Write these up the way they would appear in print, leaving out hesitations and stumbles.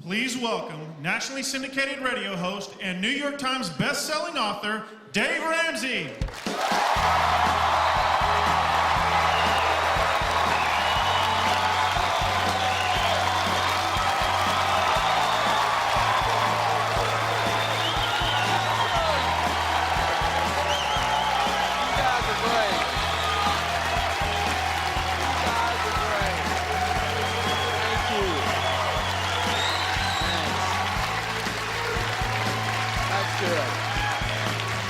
Please welcome nationally syndicated radio host and New York Times best-selling author, Dave Ramsey.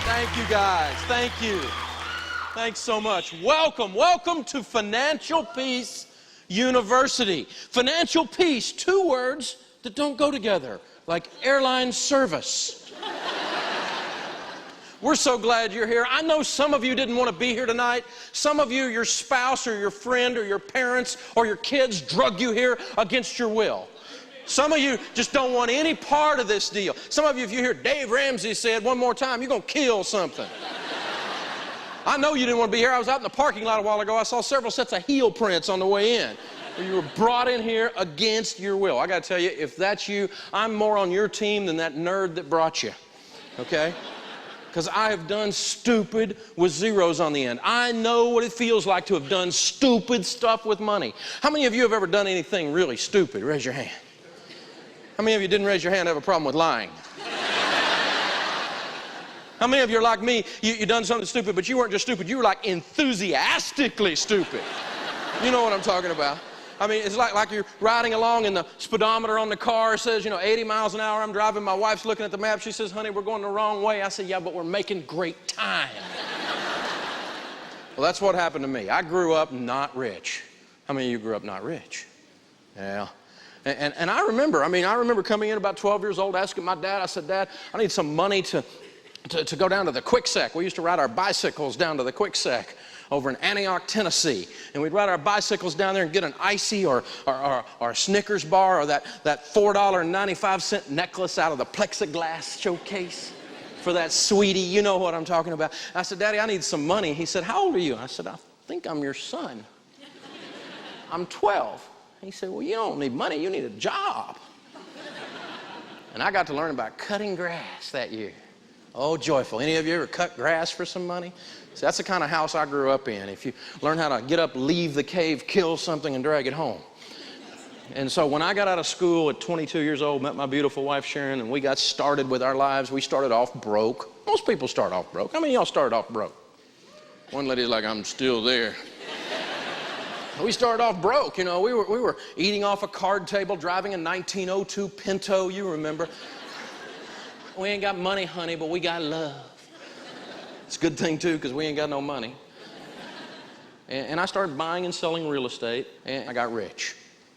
Thank you, guys. Thank you. Thanks so much. Welcome. Welcome to Financial Peace University. Financial peace, two words that don't go together, like airline service. We're so glad you're here. I know some of you didn't want to be here tonight. Some of you, your spouse or your friend or your parents or your kids drug you here against your will. Some of you just don't want any part of this deal. Some of you, if you hear Dave Ramsey said one more time, you're going to kill something. I know you didn't want to be here. I was out in the parking lot a while ago. I saw several sets of heel prints on the way in. You were brought in here against your will. I got to tell you, if that's you, I'm more on your team than that nerd that brought you, okay? Because I have done stupid with zeros on the end. I know what it feels like to have done stupid stuff with money. How many of you have ever done anything really stupid? Raise your hand. How many of you didn't raise your hand have a problem with lying? How many of you are like me, you done something stupid, but you weren't just stupid, you were like enthusiastically stupid. You know what I'm talking about. I mean, it's like you're riding along and the speedometer on the car says, 80 miles an hour. I'm driving, my wife's looking at the map. She says, honey, we're going the wrong way. I said, yeah, but we're making great time. Well, that's what happened to me. I grew up not rich. How many of you grew up not rich? Yeah. And I remember coming in about 12 years old, asking my dad, I said, Dad, I need some money to go down to the Quicksec. We used to ride our bicycles down to the Quicksec over in Antioch, Tennessee. And we'd ride our bicycles down there and get an icy or a Snickers bar or that $4.95 necklace out of the plexiglass showcase for that sweetie. You know what I'm talking about. I said, Daddy, I need some money. He said, how old are you? I said, I think I'm your son. I'm 12. He said, well, you don't need money, you need a job. And I got to learn about cutting grass that year. Oh, joyful. Any of you ever cut grass for some money? See, that's the kind of house I grew up in. If you learn how to get up, leave the cave, kill something, and drag it home. And so when I got out of school at 22 years old, met my beautiful wife, Sharon, and we got started with our lives, we started off broke. Most people start off broke. How many of y'all started off broke? One lady's like, I'm still there. We started off broke, we were eating off a card table, driving a 1902 Pinto, you remember. We ain't got money, honey, but we got love. It's a good thing, too, because we ain't got no money. And I started buying and selling real estate, and I got rich,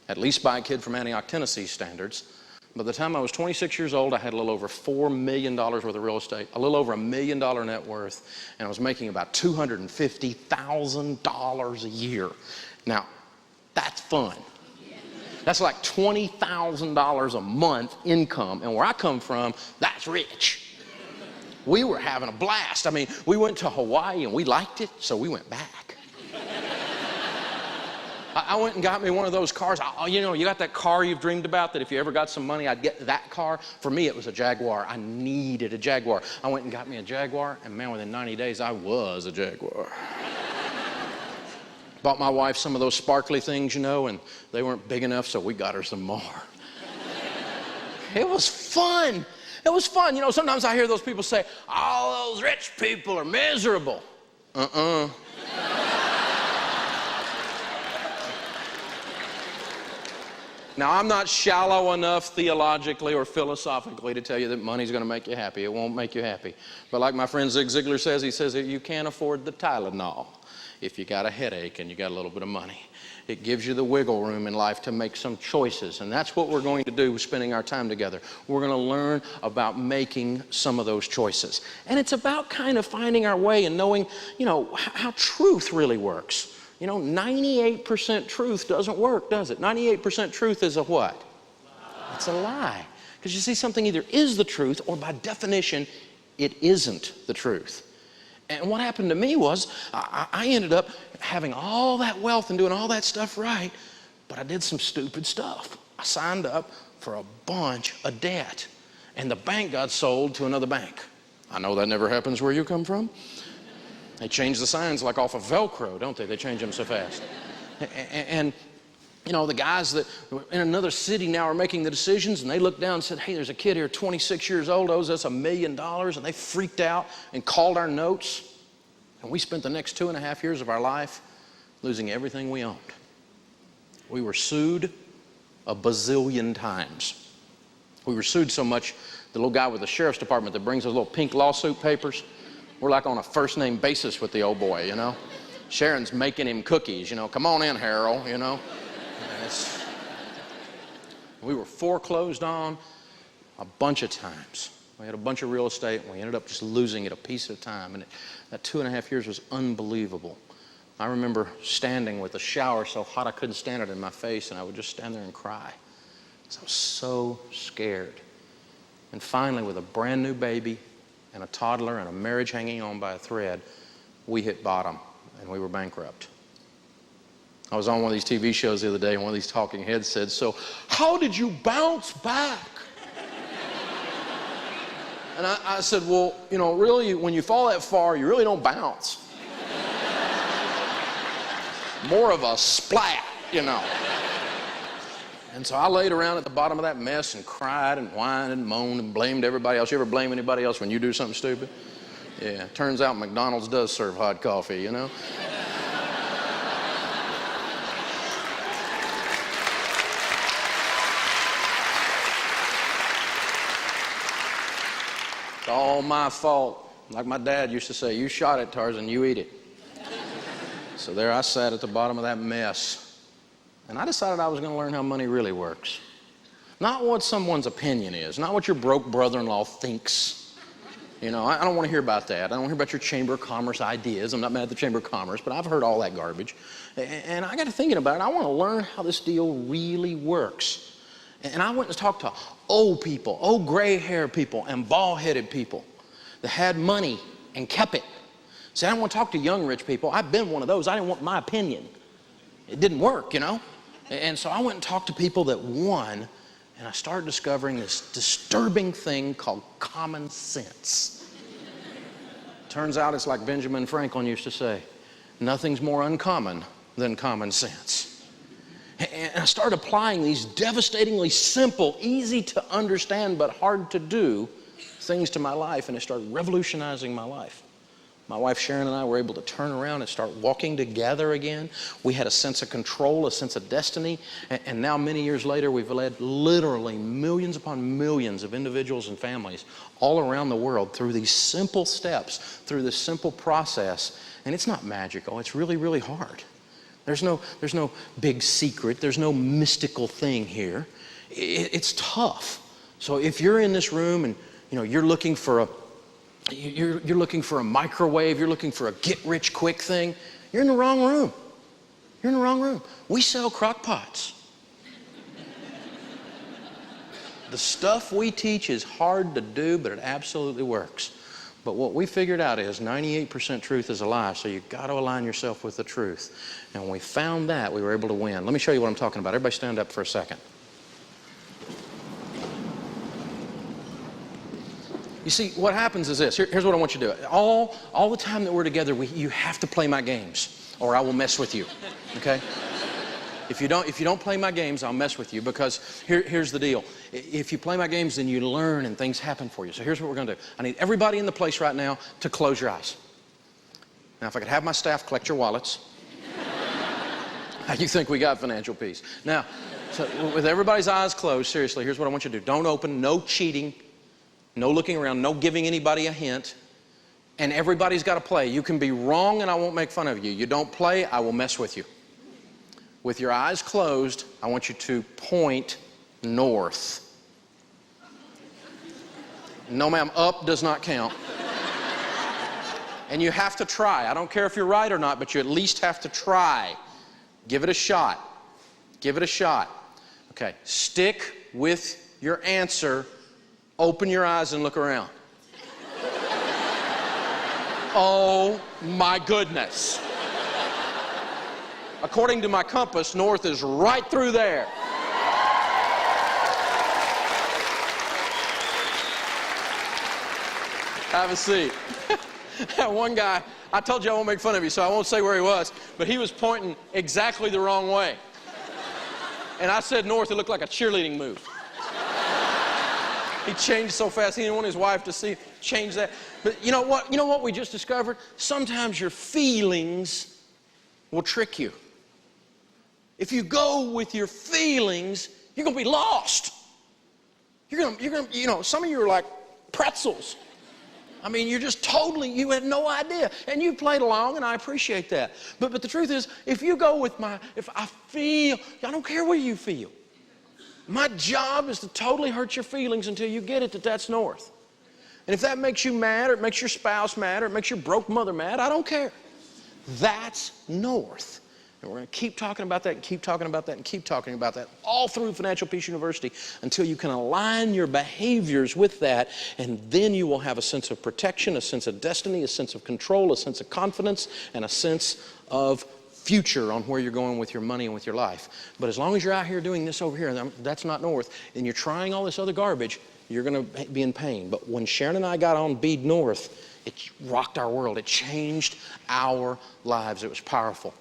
at least by a kid from Antioch, Tennessee standards. By the time I was 26 years old, I had a little over $4 million worth of real estate, a little over $1 million net worth, and I was making about $250,000 a year. Now, that's fun. That's like $20,000 a month income. And where I come from, that's rich. We were having a blast. I mean, we went to Hawaii and we liked it, so we went back. I went and got me one of those cars. You got that car you've dreamed about that if you ever got some money, I'd get that car. For me, it was a Jaguar. I needed a Jaguar. I went and got me a Jaguar, and man, within 90 days, I was a Jaguar. Bought my wife some of those sparkly things, and they weren't big enough, so we got her some more. It was fun. It was fun. Sometimes I hear those people say, all those rich people are miserable. Now, I'm not shallow enough theologically or philosophically to tell you that money's going to make you happy. It won't make you happy. But like my friend Zig Ziglar says, he says that you can't afford the Tylenol if you got a headache and you got a little bit of money. It gives you the wiggle room in life to make some choices. And that's what we're going to do with spending our time together. We're going to learn about making some of those choices. And it's about kind of finding our way and knowing, how truth really works. 98% truth doesn't work, does it? 98% truth is a what? It's a lie. Because you see, something either is the truth or by definition, it isn't the truth. And what happened to me was I ended up having all that wealth and doing all that stuff right, but I did some stupid stuff. I signed up for a bunch of debt, and the bank got sold to another bank. I know that never happens where you come from. They change the signs like off of Velcro, don't they? They change them so fast. And you know, the guys that in another city now are making the decisions, and they looked down and said, hey, there's a kid here, 26 years old, owes us $1 million, and they freaked out and called our notes. And we spent the next 2.5 years of our life losing everything we owned. We were sued a bazillion times. We were sued so much, the little guy with the sheriff's department that brings those little pink lawsuit papers, we're like on a first name basis with the old boy, you know. Sharon's making him cookies, you know, come on in, Harold, you know. We were foreclosed on a bunch of times. We had a bunch of real estate, and we ended up just losing it a piece at a time. And that 2.5 years was unbelievable. I remember standing with the shower so hot I couldn't stand it in my face, and I would just stand there and cry because I was so scared. And finally, with a brand new baby and a toddler and a marriage hanging on by a thread, we hit bottom, and we were bankrupt. I was on one of these TV shows the other day, and one of these talking heads said, so how did you bounce back? And I said, well, you know, really, when you fall that far, you really don't bounce. More of a splat, you know. And so I laid around at the bottom of that mess and cried and whined and moaned and blamed everybody else. You ever blame anybody else when you do something stupid? Yeah, turns out McDonald's does serve hot coffee, you know. It's all my fault. Like my dad used to say, you shot it, Tarzan, you eat it. So there I sat at the bottom of that mess. And I decided I was going to learn how money really works. Not what someone's opinion is, not what your broke brother-in-law thinks. You know, I don't want to hear about that. I don't want to hear about your Chamber of Commerce ideas. I'm not mad at the Chamber of Commerce, but I've heard all that garbage. And I got to thinking about it. I want to learn how this deal really works. And I went and talked to old people, old gray-haired people and bald-headed people that had money and kept it. See, I don't want to talk to young rich people. I've been one of those. I didn't want my opinion. It didn't work, you know. And so I went and talked to people that won, and I started discovering this disturbing thing called common sense. Turns out it's like Benjamin Franklin used to say, nothing's more uncommon than common sense. And I started applying these devastatingly simple, easy to understand but hard to do things to my life, and it started revolutionizing my life. My wife Sharon and I were able to turn around and start walking together again. We had a sense of control, a sense of destiny, and now many years later we've led literally millions upon millions of individuals and families all around the world through these simple steps, through this simple process. And it's not magical, it's really, really hard. There's no big secret, there's no mystical thing here. It's tough. So if you're in this room and you know you're looking for a microwave, you're looking for a get-rich-quick thing, you're in the wrong room. You're in the wrong room. We sell crock pots. The stuff we teach is hard to do, but it absolutely works. But what we figured out is 98% truth is a lie, so you've got to align yourself with the truth. And when we found that, we were able to win. Let me show you what I'm talking about. Everybody stand up for a second. You see, what happens is this. Here's what I want you to do. All the time that we're together, you have to play my games, or I will mess with you, okay? If you don't play my games, I'll mess with you, because here's the deal. If you play my games, then you learn and things happen for you. So here's what we're going to do. I need everybody in the place right now to close your eyes. Now, if I could have my staff collect your wallets. How you think we got financial peace? Now, so with everybody's eyes closed, seriously, here's what I want you to do. Don't open, no cheating. No looking around, no giving anybody a hint, and everybody's got to play. You can be wrong and I won't make fun of you. You don't play, I will mess with you. With your eyes closed, I want you to point north. No, ma'am, up does not count. And you have to try. I don't care if you're right or not, but you at least have to try. Give it a shot. Give it a shot. Okay, stick with your answer. Open your eyes and look around. Oh my goodness. According to my compass, north is right through there. Have a seat. One guy, I told you I won't make fun of you, so I won't say where he was, but he was pointing exactly the wrong way. And I said north, it looked like a cheerleading move. He changed so fast, he didn't want his wife to see, change that. But you know what we just discovered? Sometimes your feelings will trick you. If you go with your feelings, you're going to be lost. You're gonna, some of you are like pretzels. I mean, you're just totally, you had no idea. And you played along, and I appreciate that. But the truth is, if you go with if I feel, I don't care what you feel. My job is to totally hurt your feelings until you get it that that's north. And if that makes you mad, or it makes your spouse mad, or it makes your broke mother mad, I don't care. That's north. And we're going to keep talking about that, and keep talking about that, and keep talking about that all through Financial Peace University until you can align your behaviors with that, and then you will have a sense of protection, a sense of destiny, a sense of control, a sense of confidence, and a sense of future on where you're going with your money and with your life. But as long as you're out here doing this over here, and that's not north, and you're trying all this other garbage, you're going to be in pain. But when Sharon and I got on Bead North, it rocked our world. It changed our lives. It was powerful.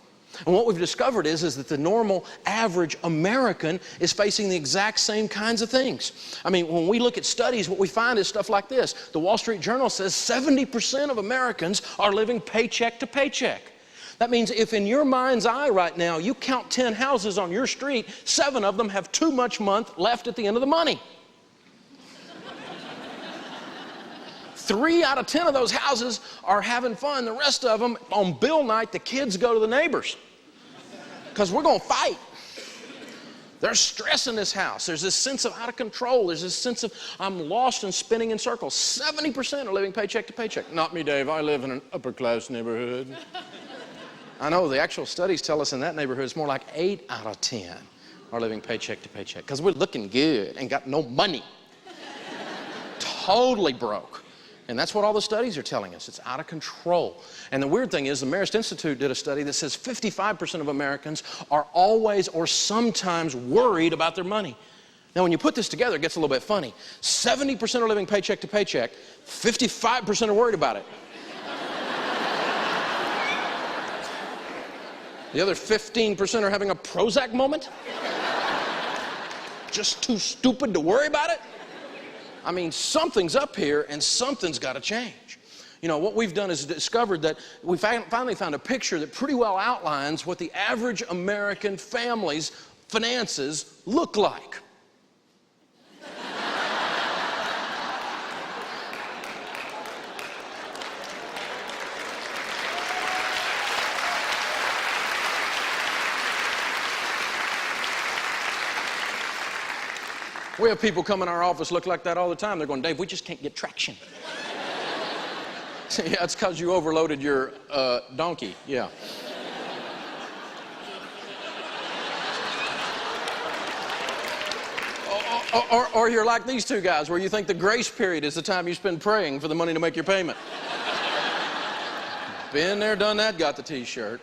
And what we've discovered is that the normal, average American is facing the exact same kinds of things. I mean, when we look at studies, what we find is stuff like this. The Wall Street Journal says 70% of Americans are living paycheck to paycheck. That means if in your mind's eye right now, you count 10 houses on your street, 7 of them have too much month left at the end of the money. 3 out of 10 of those houses are having fun. The rest of them, on bill night, the kids go to the neighbors because we're going to fight. There's stress in this house. There's this sense of out of control. There's this sense of I'm lost and spinning in circles. 70% are living paycheck to paycheck. Not me, Dave. I live in an upper-class neighborhood. I know the actual studies tell us in that neighborhood it's more like 8 out of 10 are living paycheck to paycheck because we're looking good and got no money. Totally broke. And that's what all the studies are telling us. It's out of control. And the weird thing is the Marist Institute did a study that says 55% of Americans are always or sometimes worried about their money. Now, when you put this together, it gets a little bit funny. 70% are living paycheck to paycheck. 55% are worried about it. The other 15% are having a Prozac moment. Just too stupid to worry about it. I mean, something's up here and something's got to change. You know, what we've done is discovered that we finally found a picture that pretty well outlines what the average American family's finances look like. We have people come in our office look like that all the time. They're going, Dave, we just can't get traction. Yeah, it's because you overloaded your donkey. Yeah. Or you're like these two guys where you think the grace period is the time you spend praying for the money to make your payment. Been there, done that, got the t-shirt.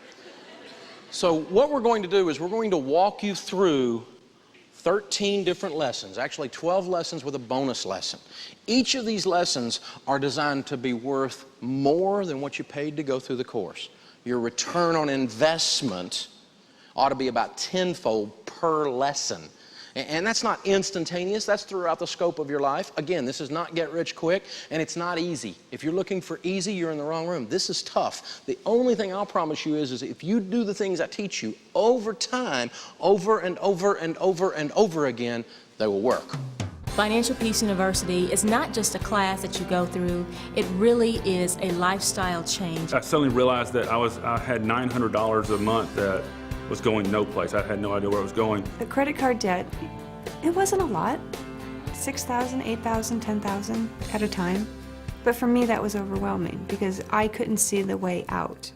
So what we're going to do is we're going to walk you through 13 different lessons, actually 12 lessons with a bonus lesson. Each of these lessons are designed to be worth more than what you paid to go through the course. Your return on investment ought to be about tenfold per lesson. And that's not instantaneous, that's throughout the scope of your life. Again, this is not get rich quick, and it's not easy. If you're looking for easy, you're in the wrong room. This is tough. The only thing I'll promise you is if you do the things I teach you over time, over and over and over and over again, they will work. Financial Peace University is not just a class that you go through, it really is a lifestyle change. I suddenly realized that I had $900 a month that was going no place. I had no idea where it was going. The credit card debt, it wasn't a lot. $6,000, $8,000, $10,000 at a time. But for me, that was overwhelming because I couldn't see the way out.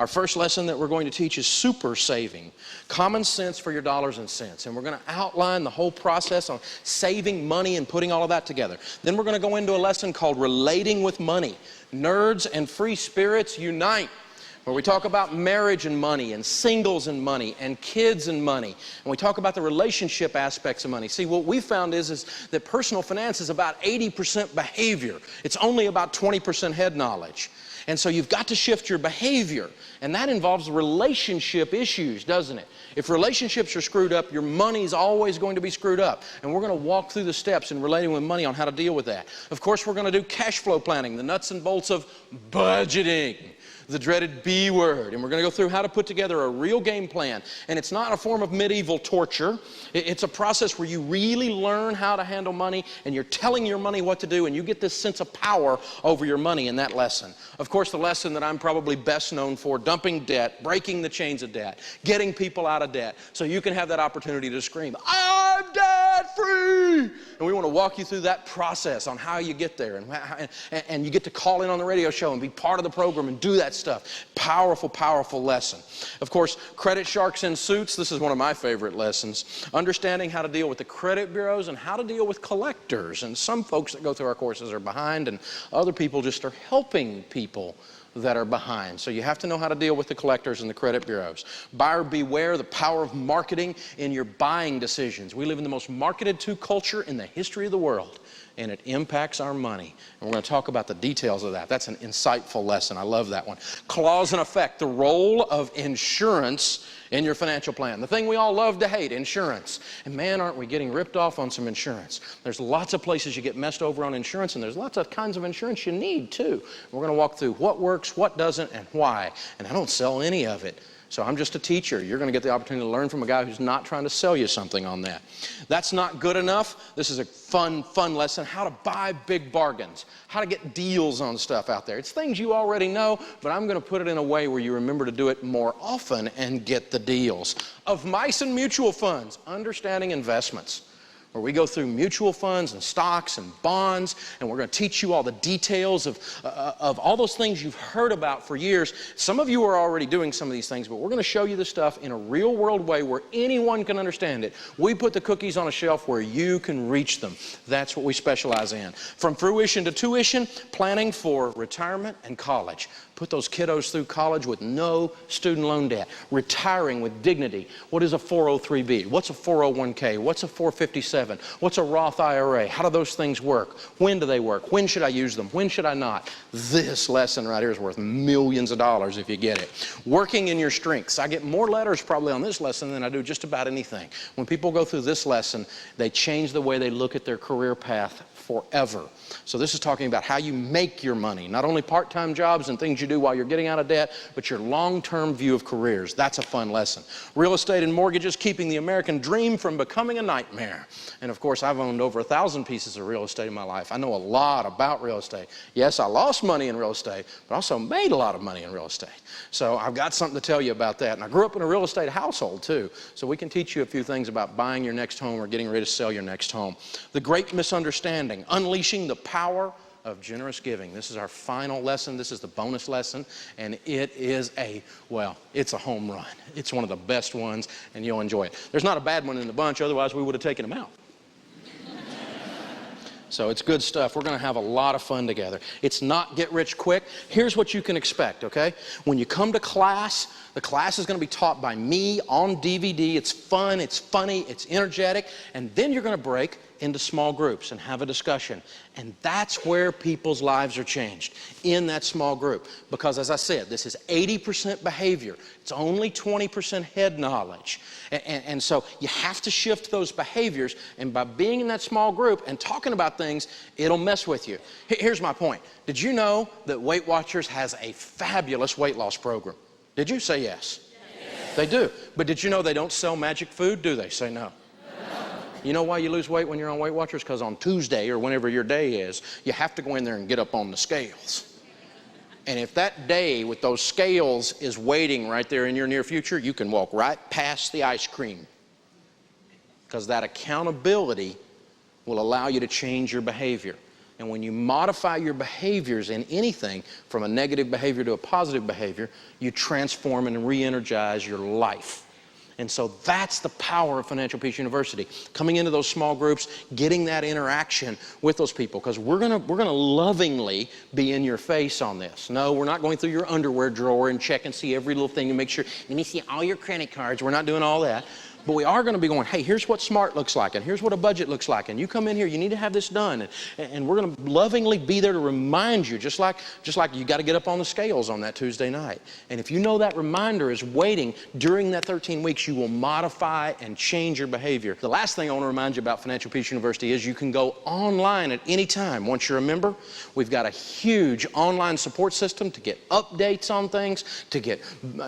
Our first lesson that we're going to teach is super saving, common sense for your dollars and cents. And we're going to outline the whole process on saving money and putting all of that together. Then we're going to go into a lesson called relating with money. Nerds and free spirits unite. where we talk about marriage and money and singles and money and kids and money. And we talk about the relationship aspects of money. See, what we found is that personal finance is about 80% behavior. It's only about 20% head knowledge. And so you've got to shift your behavior. And that involves relationship issues, doesn't it? If relationships are screwed up, your money's always going to be screwed up. And we're going to walk through the steps in relating with money on how to deal with that. Of course, we're going to do cash flow planning, the nuts and bolts of budgeting, the dreaded B word. And we're going to go through how to put together a real game plan. And it's not a form of medieval torture. It's a process where you really learn how to handle money, and you're telling your money what to do, and you get this sense of power over your money in that lesson. Of course, the lesson that I'm probably best known for, dumping debt, breaking the chains of debt, getting people out of debt, so you can have that opportunity to scream, I'm debt-free! And we want to walk you through that process on how you get there, and you get to call in on the radio show and be part of the program and do that stuff. Powerful, powerful lesson. Of course, credit sharks in suits. This is one of my favorite lessons. Understanding how to deal with the credit bureaus and how to deal with collectors. And some folks that go through our courses are behind, and other people just are helping people that are behind. So you have to know how to deal with the collectors and the credit bureaus. Buyer beware, the power of marketing in your buying decisions. We live in the most marketed to culture in the history of the world, and it impacts our money. And we're going to talk about the details of that. That's an insightful lesson. I love that one. Cause and effect, the role of insurance in your financial plan. The thing we all love to hate, insurance. And man, aren't we getting ripped off on some insurance. There's lots of places you get messed over on insurance, and there's lots of kinds of insurance you need too. We're going to walk through what works, what doesn't, and why. And I don't sell any of it. So I'm just a teacher. You're going to get the opportunity to learn from a guy who's not trying to sell you something on that. That's not good enough. This is a fun lesson. How to buy big bargains. How to get deals on stuff out there. It's things you already know, but I'm going to put it in a way where you remember to do it more often and get the deals. Of mice and mutual funds, understanding investments, where we go through mutual funds and stocks and bonds, and we're going to teach you all the details of all those things you've heard about for years. Some of you are already doing some of these things, but we're going to show you the stuff in a real world way where anyone can understand it. We put the cookies on a shelf where you can reach them. That's what we specialize in. From fruition to tuition, planning for retirement and college. Put those kiddos through college with no student loan debt. Retiring with dignity. What is a 403B? What's a 401k? What's a 457? What's a Roth IRA? How do those things work? When do they work? When should I use them? When should I not? This lesson right here is worth millions of dollars if you get it. Working in your strengths. I get more letters probably on this lesson than I do just about anything. When people go through this lesson, they change the way they look at their career path forever. So this is talking about how you make your money, not only part-time jobs and things you do while you're getting out of debt, but your long-term view of careers. That's a fun lesson. Real estate and mortgages, keeping the American dream from becoming a nightmare. And of course, I've owned over 1,000 pieces of real estate in my life. I know a lot about real estate. Yes, I lost money in real estate, but also made a lot of money in real estate. So I've got something to tell you about that. And I grew up in a real estate household too. So we can teach you a few things about buying your next home or getting ready to sell your next home. The great misunderstanding, unleashing the power of generous giving. This is our final lesson. This is the bonus lesson, and it is it's a home run. It's one of the best ones, and you'll enjoy it. There's not a bad one in the bunch, otherwise we would have taken them out. So it's good stuff. We're going to have a lot of fun together. It's not get rich quick. Here's what you can expect, okay? When you come to class, the class is going to be taught by me on DVD. It's fun, it's funny, it's energetic, and then you're going to break into small groups and have a discussion. And that's where people's lives are changed, in that small group. Because as I said, this is 80% behavior. It's only 20% head knowledge. And so you have to shift those behaviors, and by being in that small group and talking about things, it'll mess with you. Here's my point. Did you know that Weight Watchers has a fabulous weight loss program? Did you? Say yes. Yes. They do. But did you know they don't sell magic food, do they? Say no. You know why you lose weight when you're on Weight Watchers? Because on Tuesday or whenever your day is, you have to go in there and get up on the scales. And if that day with those scales is waiting right there in your near future, you can walk right past the ice cream. Because that accountability will allow you to change your behavior. And when you modify your behaviors in anything, from a negative behavior to a positive behavior, you transform and re-energize your life. And so that's the power of Financial Peace University. Coming into those small groups, getting that interaction with those people, because we're gonna lovingly be in your face on this. No, we're not going through your underwear drawer and check and see every little thing and make sure, let me see all your credit cards. We're not doing all that. But we are going to be going, hey, here's what SMART looks like, and here's what a budget looks like, and you come in here, you need to have this done. And we're going to lovingly be there to remind you, just like you got to get up on the scales on that Tuesday night. And if you know that reminder is waiting during that 13 weeks, you will modify and change your behavior. The last thing I want to remind you about Financial Peace University is you can go online at any time. Once you're a member, we've got a huge online support system to get updates on things, to get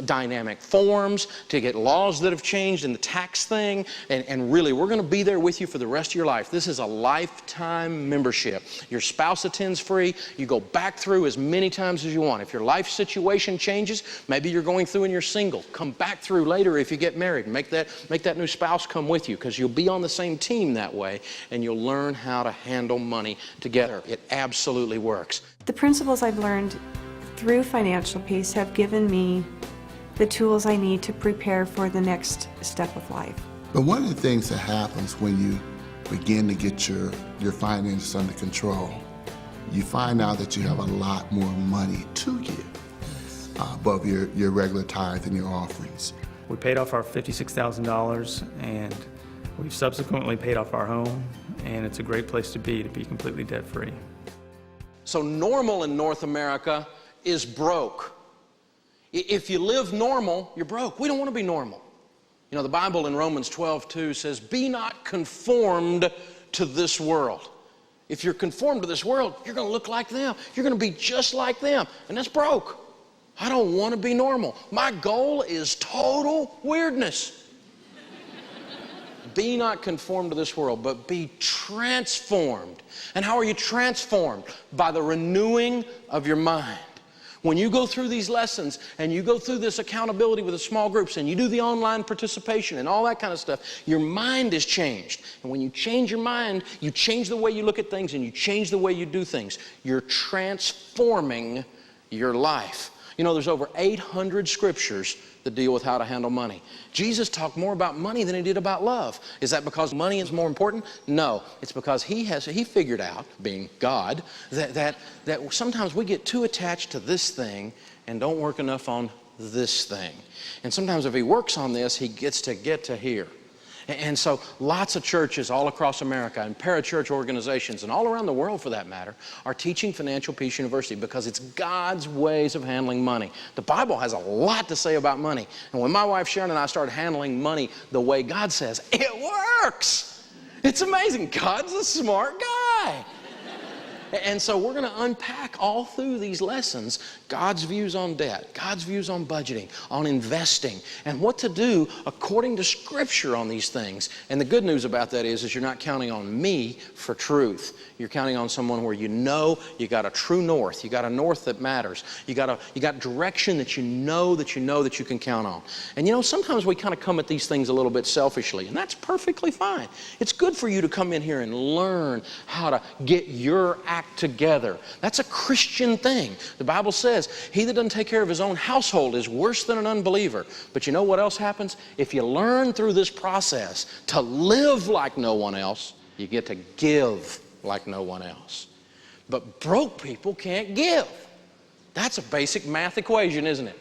dynamic forms, to get laws that have changed in the tax thing, and really we're going to be there with you for the rest of your life. This is a lifetime membership. Your spouse attends free. You go back through as many times as you want. If your life situation changes, maybe you're going through and you're single, come back through later if you get married. Make that new spouse come with you, because you'll be on the same team that way, and you'll learn how to handle money together. It absolutely works. The principles I've learned through Financial Peace have given me the tools I need to prepare for the next step of life. But one of the things that happens when you begin to get your finances under control, you find out that you have a lot more money to give above your regular tithe and your offerings. We paid off our $56,000, and we've subsequently paid off our home, and it's a great place to be completely debt-free. So normal in North America is broke. If you live normal, you're broke. We don't want to be normal. You know, the Bible in Romans 12:2 says, be not conformed to this world. If you're conformed to this world, you're going to look like them. You're going to be just like them. And that's broke. I don't want to be normal. My goal is total weirdness. Be not conformed to this world, but be transformed. And how are you transformed? By the renewing of your mind. When you go through these lessons and you go through this accountability with the small groups and you do the online participation and all that kind of stuff, your mind is changed. And when you change your mind, you change the way you look at things and you change the way you do things. You're transforming your life. You know, there's over 800 scriptures that deal with how to handle money. Jesus talked more about money than he did about love. Is that because money is more important? No. It's because he figured out, being God, that sometimes we get too attached to this thing and don't work enough on this thing. And sometimes if he works on this, he gets to get to here. And so lots of churches all across America and parachurch organizations and all around the world for that matter are teaching Financial Peace University because it's God's ways of handling money. The Bible has a lot to say about money. And when my wife Sharon and I started handling money the way God says, it works. It's amazing. God's a smart guy. And so we're going to unpack all through these lessons God's views on debt, God's views on budgeting, on investing, and what to do according to Scripture on these things. And the good news about that is you're not counting on me for truth. You're counting on someone where you know you got a true north. You got a north that matters. You got direction that you know that you can count on. And you know, sometimes we kind of come at these things a little bit selfishly, and that's perfectly fine. It's good for you to come in here and learn how to get your act together. That's a Christian thing. The Bible says, he that doesn't take care of his own household is worse than an unbeliever. But you know what else happens? If you learn through this process to live like no one else, you get to give like no one else. But broke people can't give. That's a basic math equation, isn't it?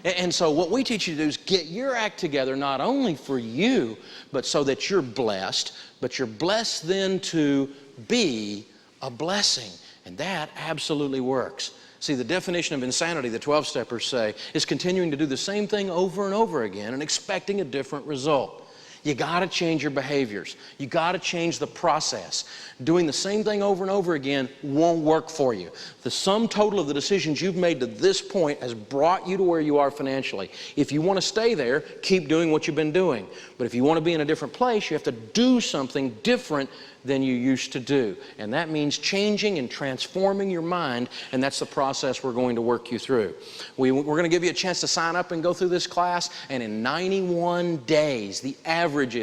And so what we teach you to do is get your act together, not only for you, but so that you're blessed, but you're blessed then to be a blessing. And that absolutely works. See, the definition of insanity, the 12-steppers say, is continuing to do the same thing over and over again and expecting a different result. You got to change your behaviors. You got to change the process. Doing the same thing over and over again won't work for you. The sum total of the decisions you've made to this point has brought you to where you are financially. If you want to stay there, keep doing what you've been doing. But if you want to be in a different place, you have to do something different than you used to do. And that means changing and transforming your mind, and that's the process we're going to work you through. We're going to give you a chance to sign up and go through this class, and in 91 days, the average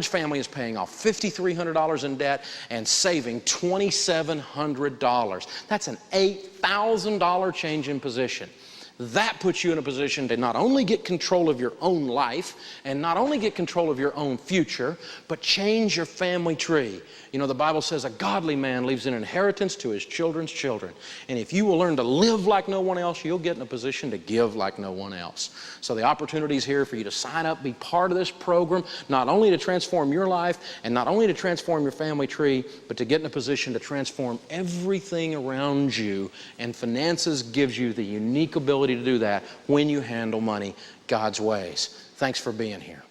family is paying off $5,300 in debt and saving $2,700. That's an $8,000 change in position. That puts you in a position to not only get control of your own life and not only get control of your own future, but change your family tree. You know, the Bible says a godly man leaves an inheritance to his children's children. And if you will learn to live like no one else, you'll get in a position to give like no one else. So the opportunity is here for you to sign up, be part of this program, not only to transform your life and not only to transform your family tree, but to get in a position to transform everything around you. And finances gives you the unique ability to do that when you handle money God's ways. Thanks for being here.